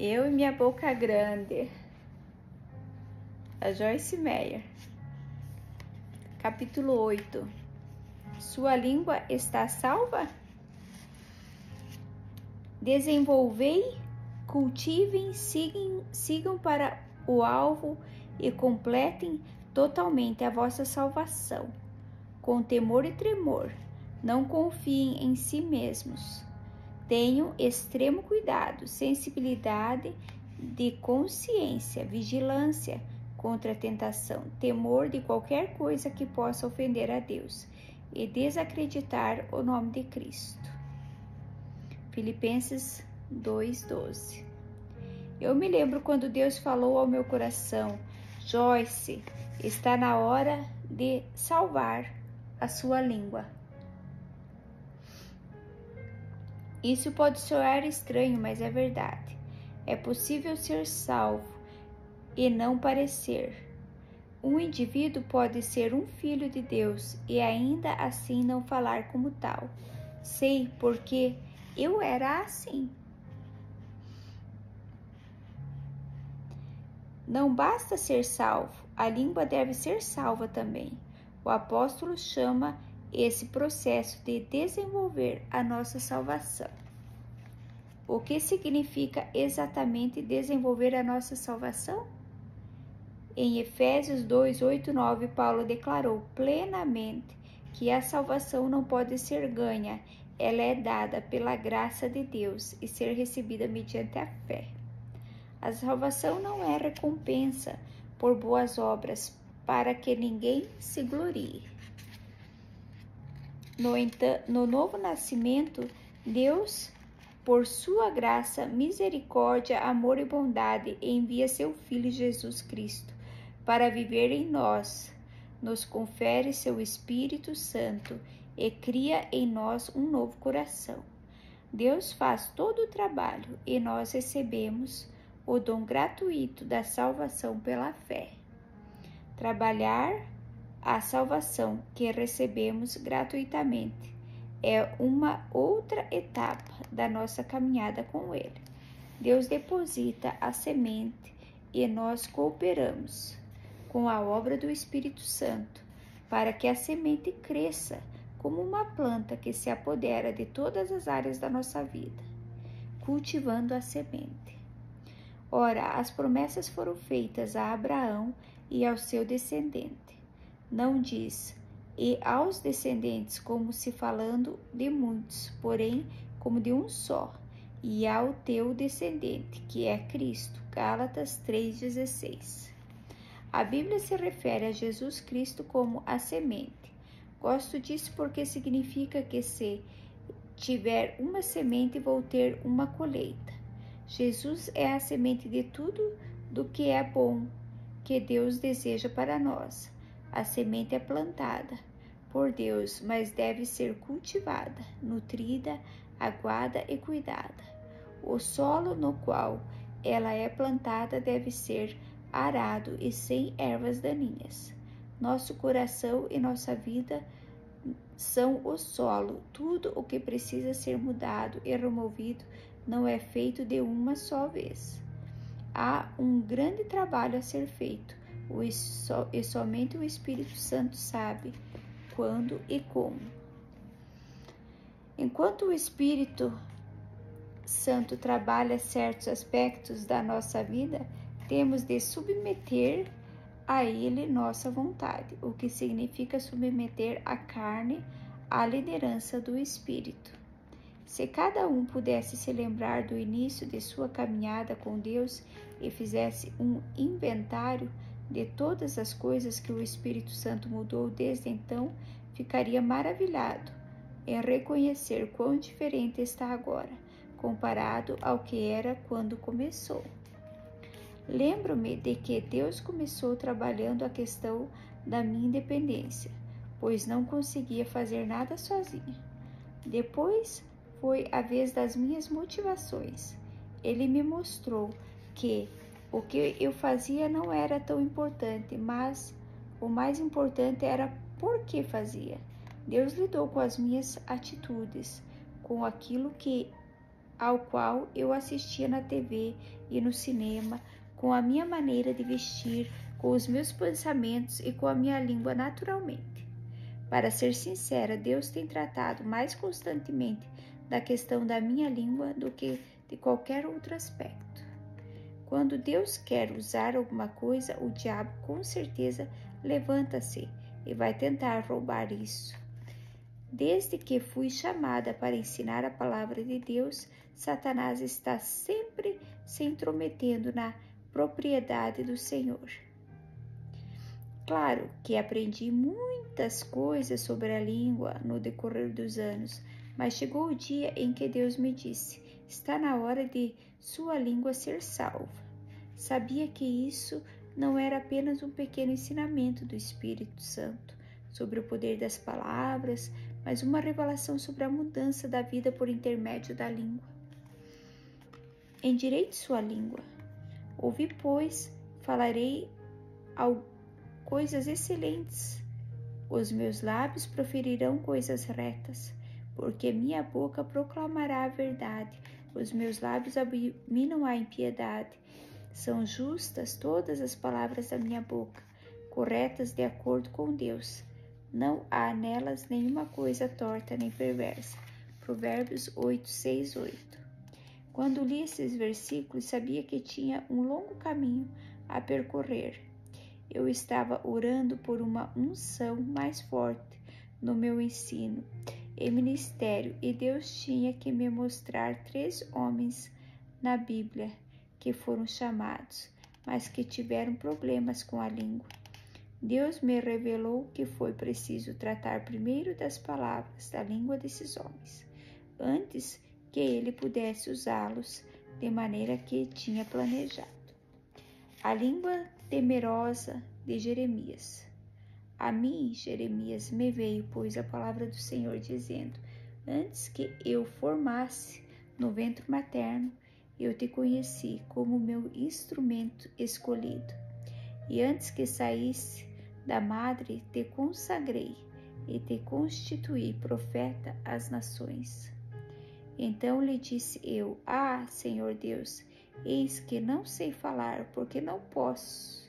Eu e minha boca grande. A Joyce Meyer. Capítulo 8. Sua língua está salva? Desenvolvei, cultivem, sigam para o alvo e completem totalmente a vossa salvação. Com temor e tremor, não confiem em si mesmos. Tenham extremo cuidado, sensibilidade de consciência, vigilância contra a tentação, temor de qualquer coisa que possa ofender a Deus e desacreditar o nome de Cristo. Filipenses 2:12. Eu me lembro quando Deus falou ao meu coração: Joyce, está na hora de salvar a sua língua. Isso pode soar estranho, mas é verdade. É possível ser salvo e não parecer. Um indivíduo pode ser um filho de Deus e ainda assim não falar como tal. Sei porque eu era assim. Não basta ser salvo, a língua deve ser salva também. O apóstolo chama esse processo de desenvolver a nossa salvação. O que significa exatamente desenvolver a nossa salvação? Em Efésios 2:8-9, Paulo declarou plenamente que a salvação não pode ser ganha, ela é dada pela graça de Deus e ser recebida mediante a fé. A salvação não é recompensa por boas obras, para que ninguém se glorie. No novo nascimento, Deus, por sua graça, misericórdia, amor e bondade, envia seu Filho Jesus Cristo para viver em nós, nos confere seu Espírito Santo e cria em nós um novo coração. Deus faz todo o trabalho e nós recebemos o dom gratuito da salvação pela fé. Trabalhar a salvação que recebemos gratuitamente é uma outra etapa da nossa caminhada com Ele. Deus deposita a semente e nós cooperamos com a obra do Espírito Santo para que a semente cresça como uma planta que se apodera de todas as áreas da nossa vida, cultivando a semente. Ora, as promessas foram feitas a Abraão e ao seu descendente. Não diz, e aos descendentes, como se falando de muitos, porém como de um só, e ao teu descendente, que é Cristo. Gálatas 3:16. A Bíblia se refere a Jesus Cristo como a semente. Gosto disso porque significa que se tiver uma semente, vou ter uma colheita. Jesus é a semente de tudo do que é bom que Deus deseja para nós. A semente é plantada por Deus, mas deve ser cultivada, nutrida, aguada e cuidada. O solo no qual ela é plantada deve ser arado e sem ervas daninhas. Nosso coração e nossa vida são o solo. Tudo o que precisa ser mudado e removido não é feito de uma só vez. Há um grande trabalho a ser feito, e somente o Espírito Santo sabe quando e como. Enquanto o Espírito Santo trabalha certos aspectos da nossa vida, temos de submeter a Ele nossa vontade, o que significa submeter a carne à liderança do Espírito. Se cada um pudesse se lembrar do início de sua caminhada com Deus e fizesse um inventário de todas as coisas que o Espírito Santo mudou desde então, ficaria maravilhado em reconhecer quão diferente está agora, comparado ao que era quando começou. Lembro-me de que Deus começou trabalhando a questão da minha independência, pois não conseguia fazer nada sozinha. Depois foi a vez das minhas motivações. Ele me mostrou que o que eu fazia não era tão importante, mas o mais importante era por que fazia. Deus lidou com as minhas atitudes, com aquilo ao qual eu assistia na TV e no cinema, com a minha maneira de vestir, com os meus pensamentos e com a minha língua naturalmente. Para ser sincera, Deus tem tratado mais constantemente da questão da minha língua do que de qualquer outro aspecto. Quando Deus quer usar alguma coisa, o diabo com certeza levanta-se e vai tentar roubar isso. Desde que fui chamada para ensinar a palavra de Deus, Satanás está sempre se intrometendo na propriedade do Senhor. Claro que aprendi muitas coisas sobre a língua no decorrer dos anos, mas chegou o dia em que Deus me disse: está na hora de sua língua ser salva. Sabia que isso não era apenas um pequeno ensinamento do Espírito Santo sobre o poder das palavras, mas uma revelação sobre a mudança da vida por intermédio da língua. Endireite sua língua. Ouvi, pois, falarei coisas excelentes. Os meus lábios proferirão coisas retas, porque minha boca proclamará a verdade. Os meus lábios abominam a impiedade. São justas todas as palavras da minha boca, corretas de acordo com Deus. Não há nelas nenhuma coisa torta nem perversa. Provérbios 8, 6, 8. Quando li esses versículos, sabia que tinha um longo caminho a percorrer. Eu estava orando por uma unção mais forte no meu ensino e ministério, e Deus tinha que me mostrar 3 homens na Bíblia que foram chamados, mas que tiveram problemas com a língua. Deus me revelou que foi preciso tratar primeiro das palavras da língua desses homens, antes que ele pudesse usá-los de maneira que tinha planejado. A língua temerosa de Jeremias. A mim, Jeremias, me veio, pois, a palavra do Senhor, dizendo: antes que eu formasse no ventre materno, eu te conheci como meu instrumento escolhido. E antes que saísse da madre, te consagrei e te constituí profeta às nações. Então lhe disse eu: ah, Senhor Deus, eis que não sei falar, porque não passo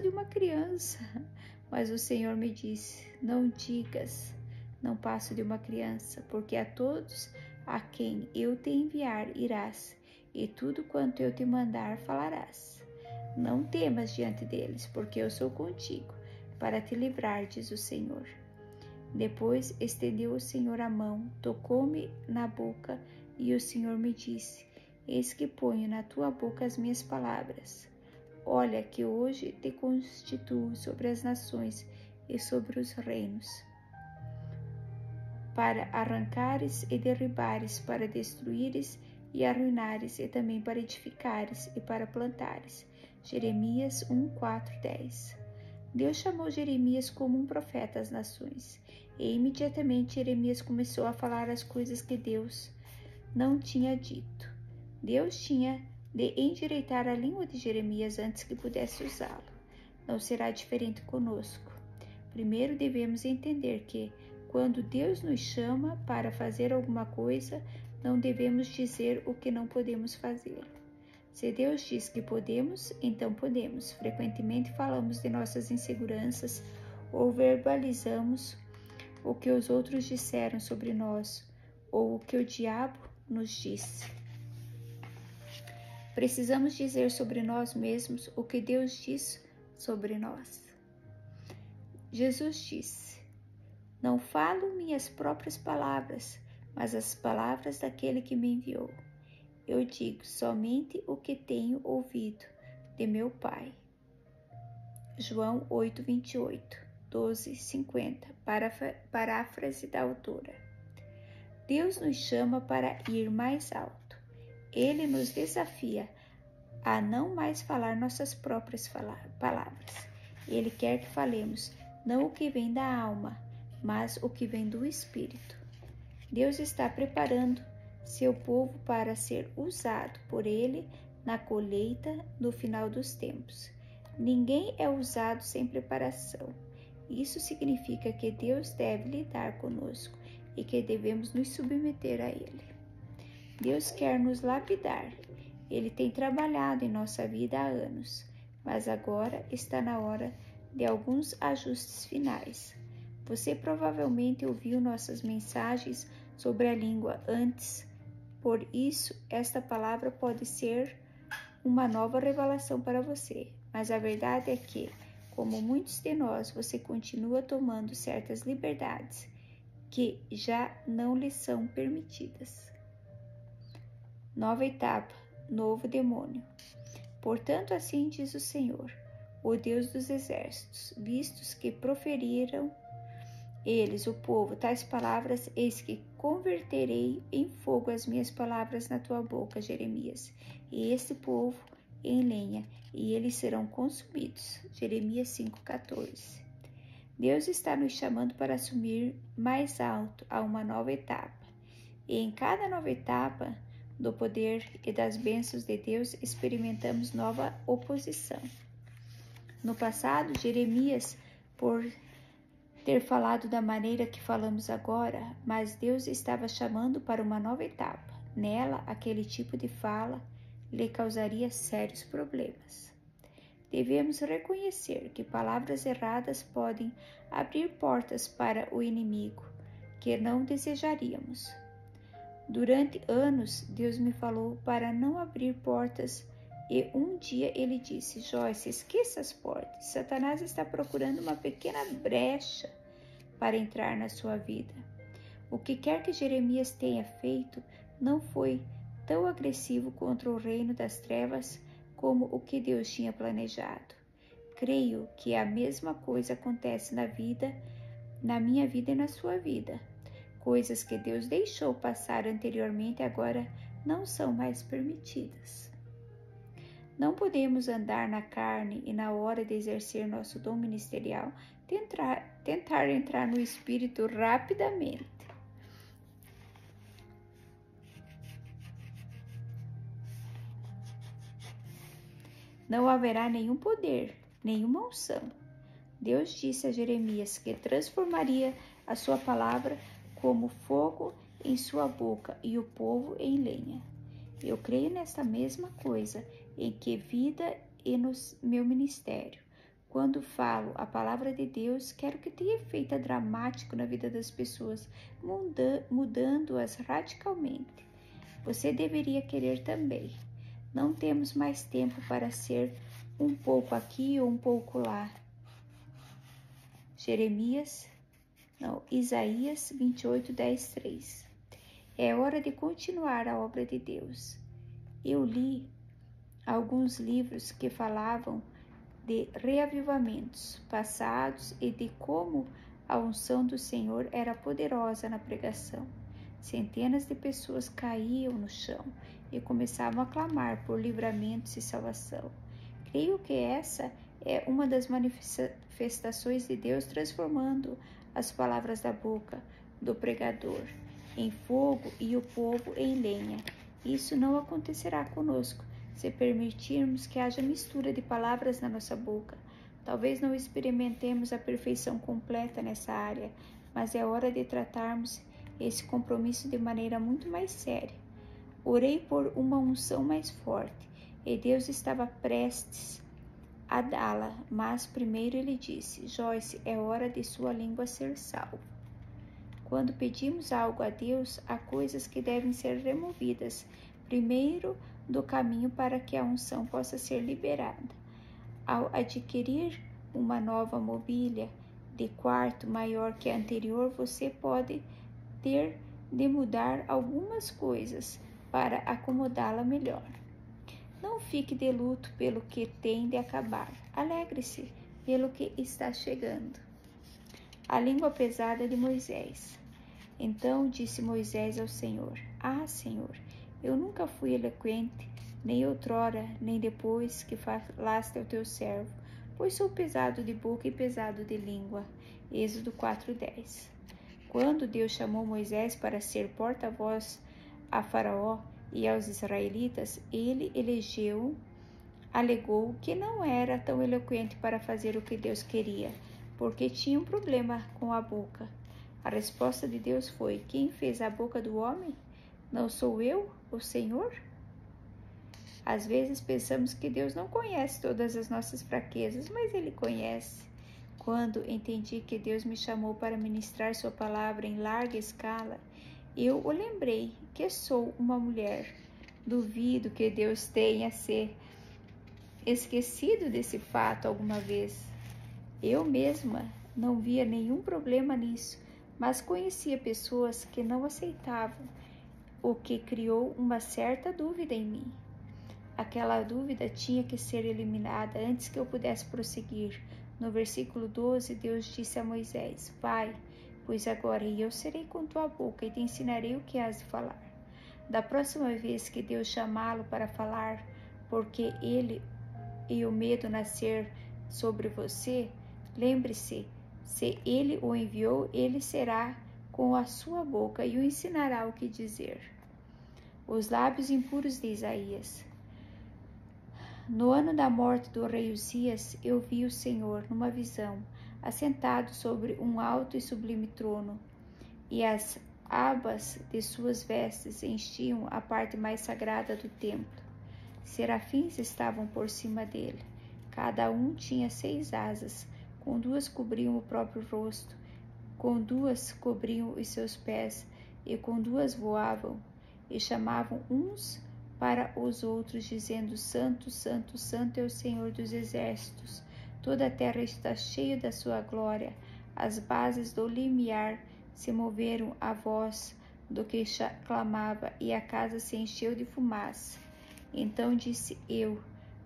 de uma criança. Mas o Senhor me disse: não digas, não passo de uma criança, porque a todos a quem eu te enviar irás, e tudo quanto eu te mandar falarás. Não temas diante deles, porque eu sou contigo, para te livrar, diz o Senhor. Depois estendeu o Senhor a mão, tocou-me na boca, e o Senhor me disse: eis que ponho na tua boca as minhas palavras. Olha que hoje te constituo sobre as nações e sobre os reinos, para arrancares e derribares, para destruíres e arruinares, e também para edificares e para plantares. Jeremias 1, 4, 10. Deus chamou Jeremias como um profeta às nações, e imediatamente Jeremias começou a falar as coisas que Deus não tinha dito. Deus tinha de endireitar a língua de Jeremias antes que pudesse usá-lo. Não será diferente conosco. Primeiro devemos entender que, quando Deus nos chama para fazer alguma coisa, não devemos dizer o que não podemos fazer. Se Deus diz que podemos, então podemos. Frequentemente falamos de nossas inseguranças ou verbalizamos o que os outros disseram sobre nós ou o que o diabo nos disse. Precisamos dizer sobre nós mesmos o que Deus diz sobre nós. Jesus disse: não falo minhas próprias palavras, mas as palavras daquele que me enviou. Eu digo somente o que tenho ouvido de meu Pai. João 8, 28, 12, 50, paráfrase da autora. Deus nos chama para ir mais alto. Ele nos desafia a não mais falar nossas próprias palavras. Ele quer que falemos não o que vem da alma, mas o que vem do Espírito. Deus está preparando seu povo para ser usado por Ele na colheita no final dos tempos. Ninguém é usado sem preparação. Isso significa que Deus deve lidar conosco e que devemos nos submeter a Ele. Deus quer nos lapidar. Ele tem trabalhado em nossa vida há anos, mas agora está na hora de alguns ajustes finais. Você provavelmente ouviu nossas mensagens sobre a língua antes, por isso esta palavra pode ser uma nova revelação para você. Mas a verdade é que, como muitos de nós, você continua tomando certas liberdades que já não lhe são permitidas. Nova etapa, novo demônio. Portanto, assim diz o Senhor, o Deus dos exércitos, vistos que proferiram eles, o povo, tais palavras, eis que converterei em fogo as minhas palavras na tua boca, Jeremias, e este povo em lenha, e eles serão consumidos. Jeremias 5,14. Deus está nos chamando para assumir mais alto a uma nova etapa. E em cada nova etapa do poder e das bênçãos de Deus, experimentamos nova oposição. No passado, Jeremias, por ter falado da maneira que falamos agora, mas Deus estava chamando para uma nova etapa. Nela, aquele tipo de fala lhe causaria sérios problemas. Devemos reconhecer que palavras erradas podem abrir portas para o inimigo que não desejaríamos. Durante anos, Deus me falou para não abrir portas e um dia ele disse: Joyce, esqueça as portas. Satanás está procurando uma pequena brecha para entrar na sua vida. O que quer que Jeremias tenha feito não foi tão agressivo contra o reino das trevas como o que Deus tinha planejado. Creio que a mesma coisa acontece na minha vida e na sua vida. Coisas que Deus deixou passar anteriormente agora não são mais permitidas. Não podemos andar na carne e, na hora de exercer nosso dom ministerial, tentar entrar no Espírito rapidamente. Não haverá nenhum poder, nenhuma unção. Deus disse a Jeremias que transformaria a sua palavra como fogo em sua boca e o povo em lenha. Eu creio nesta mesma coisa em que vida e no meu ministério. Quando falo a palavra de Deus, quero que tenha efeito dramático na vida das pessoas, mudando-as radicalmente. Você deveria querer também. Não temos mais tempo para ser um pouco aqui ou um pouco lá. Isaías 28, 10, 3. É hora de continuar a obra de Deus. Eu li alguns livros que falavam de reavivamentos passados e de como a unção do Senhor era poderosa na pregação. Centenas de pessoas caíam no chão e começavam a clamar por livramentos e salvação. Creio que essa é uma das manifestações de Deus transformando as palavras da boca do pregador em fogo e o povo em lenha. Isso não acontecerá conosco se permitirmos que haja mistura de palavras na nossa boca. Talvez não experimentemos a perfeição completa nessa área, mas é hora de tratarmos esse compromisso de maneira muito mais séria. Orei por uma unção mais forte, e Deus estava prestes a dá-la, mas primeiro ele disse: Joyce, é hora de sua língua ser salva. Quando pedimos algo a Deus, há coisas que devem ser removidas primeiro do caminho para que a unção possa ser liberada. Ao adquirir uma nova mobília de quarto maior que a anterior, você pode ter de mudar algumas coisas para acomodá-la melhor. Não fique de luto pelo que tem de acabar. Alegre-se pelo que está chegando. A língua pesada de Moisés. Então disse Moisés ao Senhor: Senhor, eu nunca fui eloquente, nem outrora, nem depois que falaste ao teu servo, pois sou pesado de boca e pesado de língua. Êxodo 4:10. Quando Deus chamou Moisés para ser porta-voz a Faraó e aos israelitas, ele alegou que não era tão eloquente para fazer o que Deus queria, porque tinha um problema com a boca. A resposta de Deus foi: quem fez a boca do homem? Não sou eu, o Senhor? Às vezes pensamos que Deus não conhece todas as nossas fraquezas, mas Ele conhece. Quando entendi que Deus me chamou para ministrar Sua palavra em larga escala, eu o lembrei que sou uma mulher. Duvido que Deus tenha se esquecido desse fato alguma vez. Eu mesma não via nenhum problema nisso, mas conhecia pessoas que não aceitavam, o que criou uma certa dúvida em mim. Aquela dúvida tinha que ser eliminada antes que eu pudesse prosseguir. No versículo 12, Deus disse a Moisés: Vai, pois agora eu serei com tua boca e te ensinarei o que has de falar. Da próxima vez que Deus chamá-lo para falar, porque ele e o medo nascer sobre você, lembre-se, se ele o enviou, ele será com a sua boca e o ensinará o que dizer. Os lábios impuros de Isaías. No ano da morte do rei Uzias, eu vi o Senhor numa visão, assentado sobre um alto e sublime trono, e as abas de suas vestes enchiam a parte mais sagrada do templo. Serafins estavam por cima dele. Cada um tinha 6 asas, com 2 cobriam o próprio rosto, com 2 cobriam os seus pés, e com 2 voavam, e chamavam uns para os outros, dizendo: Santo, Santo, Santo é o Senhor dos exércitos. Toda a terra está cheia da sua glória. As bases do limiar se moveram à voz do que clamava, e a casa se encheu de fumaça. Então disse eu: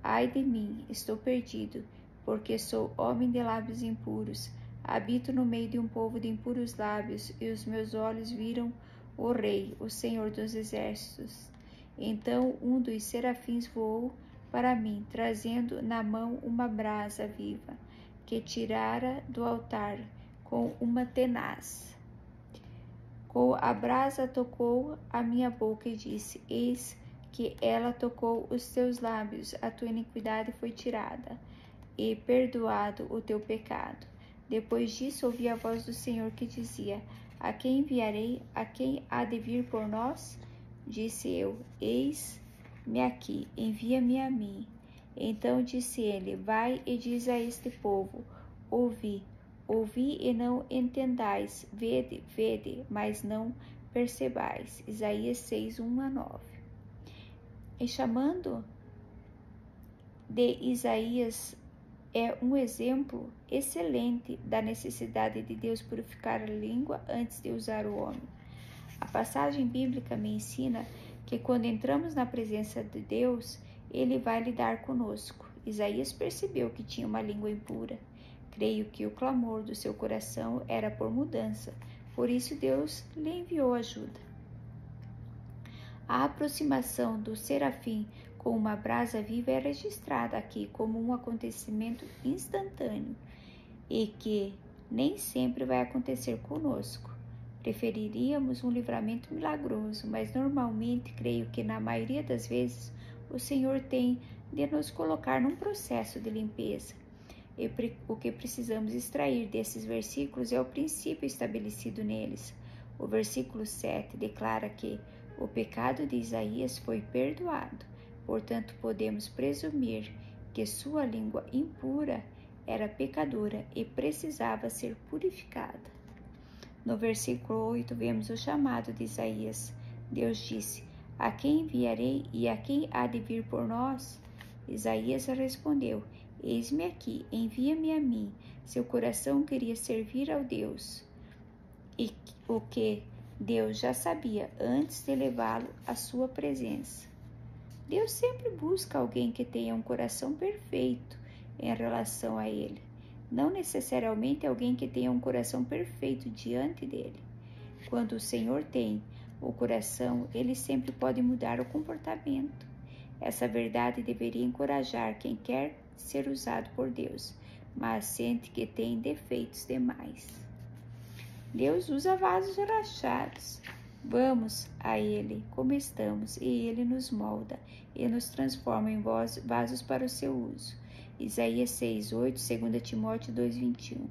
Ai de mim, estou perdido, porque sou homem de lábios impuros. Habito no meio de um povo de impuros lábios, e os meus olhos viram o Rei, o Senhor dos exércitos. Então um dos serafins voou para mim, trazendo na mão uma brasa viva, que tirara do altar com uma tenaz. Com a brasa tocou a minha boca e disse: Eis que ela tocou os teus lábios, a tua iniquidade foi tirada, e perdoado o teu pecado. Depois disso ouvi a voz do Senhor que dizia: A quem enviarei? A quem há de vir por nós? Disse eu: Eis-me aqui, envia-me a mim. Então disse ele: Vai e diz a este povo: Ouvi e não entendais, vede, mas não percebais. Isaías 6, 1-9. E chamando de Isaías é um exemplo excelente da necessidade de Deus purificar a língua antes de usar o homem. A passagem bíblica me ensina que quando entramos na presença de Deus, Ele vai lidar conosco. Isaías percebeu que tinha uma língua impura. Creio que o clamor do seu coração era por mudança, por isso Deus lhe enviou ajuda. A aproximação do serafim com uma brasa viva é registrada aqui como um acontecimento instantâneo e que nem sempre vai acontecer conosco. Preferiríamos um livramento milagroso, mas normalmente creio que na maioria das vezes o Senhor tem de nos colocar num processo de limpeza. E o que precisamos extrair desses versículos é o princípio estabelecido neles. O versículo 7 declara que o pecado de Isaías foi perdoado, portanto podemos presumir que sua língua impura era pecadora e precisava ser purificada. No versículo 8 vemos o chamado de Isaías. Deus disse: A quem enviarei e a quem há de vir por nós? Isaías respondeu: Eis-me aqui, envia-me a mim. Seu coração queria servir ao Deus, e o que Deus já sabia antes de levá-lo à sua presença. Deus sempre busca alguém que tenha um coração perfeito em relação a Ele, não necessariamente alguém que tenha um coração perfeito diante dele. Quando o Senhor tem o coração, Ele sempre pode mudar o comportamento. Essa verdade deveria encorajar quem quer ser usado por Deus, mas sente que tem defeitos demais. Deus usa vasos rachados. Vamos a Ele como estamos e Ele nos molda e nos transforma em vasos para o seu uso. Isaías 6:8, 2 Timóteo 2:21.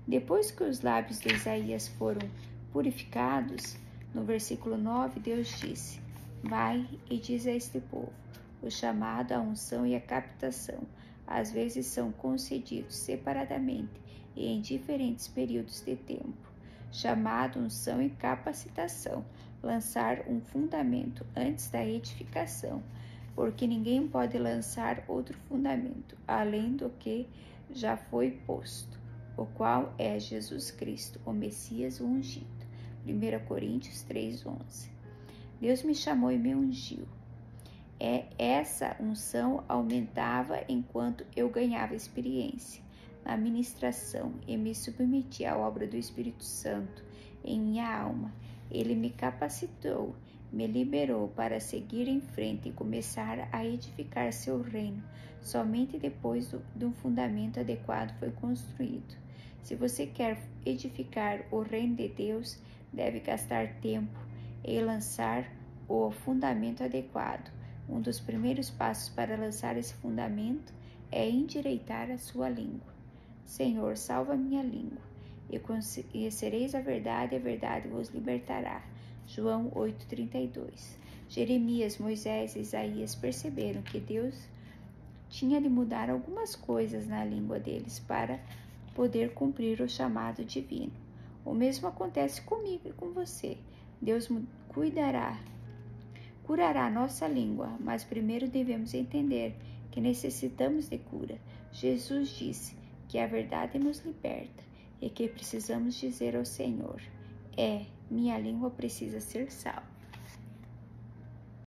Depois que os lábios de Isaías foram purificados, no versículo 9, Deus disse: Vai e diz a este povo: O chamado, a unção e a captação às vezes são concedidos separadamente e em diferentes períodos de tempo. Chamado, unção e capacitação, lançar um fundamento antes da edificação, porque ninguém pode lançar outro fundamento, além do que já foi posto, o qual é Jesus Cristo, o Messias, o ungido. 1 Coríntios 3:11. Deus me chamou e me ungiu. Essa unção aumentava enquanto eu ganhava experiência na ministração e me submetia à obra do Espírito Santo em minha alma. Ele me capacitou, me liberou para seguir em frente e começar a edificar seu reino. Somente depois de um fundamento adequado foi construído. Se você quer edificar o reino de Deus, deve gastar tempo em lançar o fundamento adequado. Um dos primeiros passos para lançar esse fundamento é endireitar a sua língua. Senhor, salva minha língua, e conhecereis a verdade vos libertará. João 8:32. Jeremias, Moisés e Isaías perceberam que Deus tinha de mudar algumas coisas na língua deles para poder cumprir o chamado divino. O mesmo acontece comigo e com você. Deus curará nossa língua, mas primeiro devemos entender que necessitamos de cura. Jesus disse que a verdade nos liberta e que precisamos dizer ao Senhor: minha língua precisa ser salva.